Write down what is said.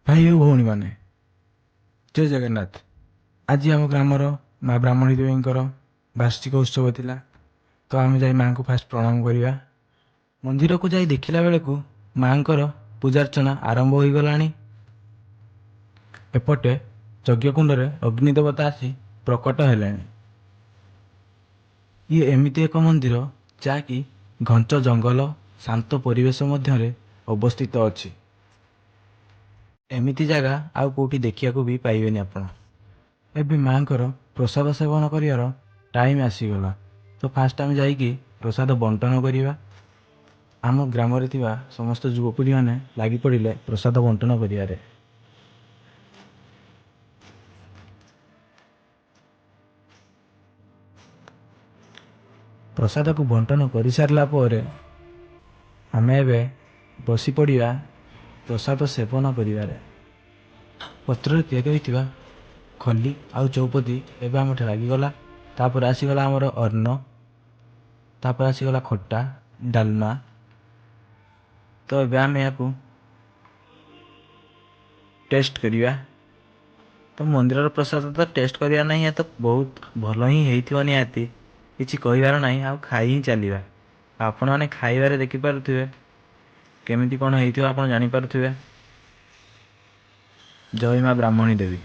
ଭାଇ ଓ ଭଉଣୀମାନେ, ଜୟ ଜଗନ୍ନାଥ। ଆଜି ଆମ ଗ୍ରାମର ମା ବ୍ରାହ୍ମଣୀ ଦେବୀଙ୍କର ବାର୍ଷିକ ଉତ୍ସବ ଥିଲା। ତ ଆମେ ଯାଇ ମାଆଙ୍କୁ ଫାଷ୍ଟ ପ୍ରଣାମ କରିବା। ମନ୍ଦିରକୁ ଯାଇ ଦେଖିଲା ବେଳକୁ ମାଆଙ୍କର ପୂଜାର୍ଚ୍ଚନା ଆରମ୍ଭ ହୋଇଗଲାଣି। ଏପଟେ ଯଜ୍ଞକୁଣ୍ଡରେ ଅଗ୍ନି ଦେବତା ଆସି ପ୍ରକଟ ହେଲେଣି। ଇଏ ଏମିତି ଏକ ମନ୍ଦିର ଯାହାକି ଘଞ୍ଚ ଜଙ୍ଗଲ ଶାନ୍ତ ପରିବେଶ ମଧ୍ୟରେ ଅବସ୍ଥିତ ଅଛି। ଏମିତି ଜାଗା ଆଉ କେଉଁଠି ଦେଖିବାକୁ ବି ପାଇବେନି ଆପଣ। ଏବେ ମାଆଙ୍କର ପ୍ରସାଦ ସେବନ କରିବାର ଟାଇମ୍ ଆସିଗଲା। ତ ଫାଷ୍ଟ ଆମେ ଯାଇକି ପ୍ରସାଦ ବଣ୍ଟନ କରିବା। ଆମ ଗ୍ରାମରେ ଥିବା ସମସ୍ତ ଯୁବପିଢ଼ିମାନେ ଲାଗି ପଡ଼ିଲେ ପ୍ରସାଦ ବଣ୍ଟନ କରିବାରେ। ପ୍ରସାଦକୁ ବଣ୍ଟନ କରିସାରିଲା ପରେ ଆମେ ଏବେ ବସି ପଡ଼ିବା ପ୍ରସାଦ ସେବନ କରିବାରେ। ପତ୍ରରେ ତିଆରି ହୋଇଥିବା ଖଲି ଆଉ ଚୌପତି ଏବେ ଆମଠି ଲାଗିଗଲା। ତାପରେ ଆସିଗଲା ଆମର ଅନ୍ନ, ତାପରେ ଆସିଗଲା ଖଟା ଡାଲମା। ତ ଏବେ ଆମେ ଏହାକୁ ଟେଷ୍ଟ କରିବା। ତ ମନ୍ଦିରର ପ୍ରସାଦ ତ ଟେଷ୍ଟ କରିବା ନାହିଁ, ଏ ତ ବହୁତ ଭଲ ହିଁ ହେଇଥିବ ନିହାତି, କିଛି କହିବାର ନାହିଁ। ଆଉ ଖାଇ ହିଁ ଚାଲିବା। ଆପଣମାନେ ଖାଇବାରେ ଦେଖିପାରୁଥିବେ କେମିତି କ'ଣ ହେଇଥିବ, ଆପଣ ଜାଣିପାରୁଥିବେ। ଜୟ ମା ବ୍ରାହ୍ମଣୀ ଦେବୀ।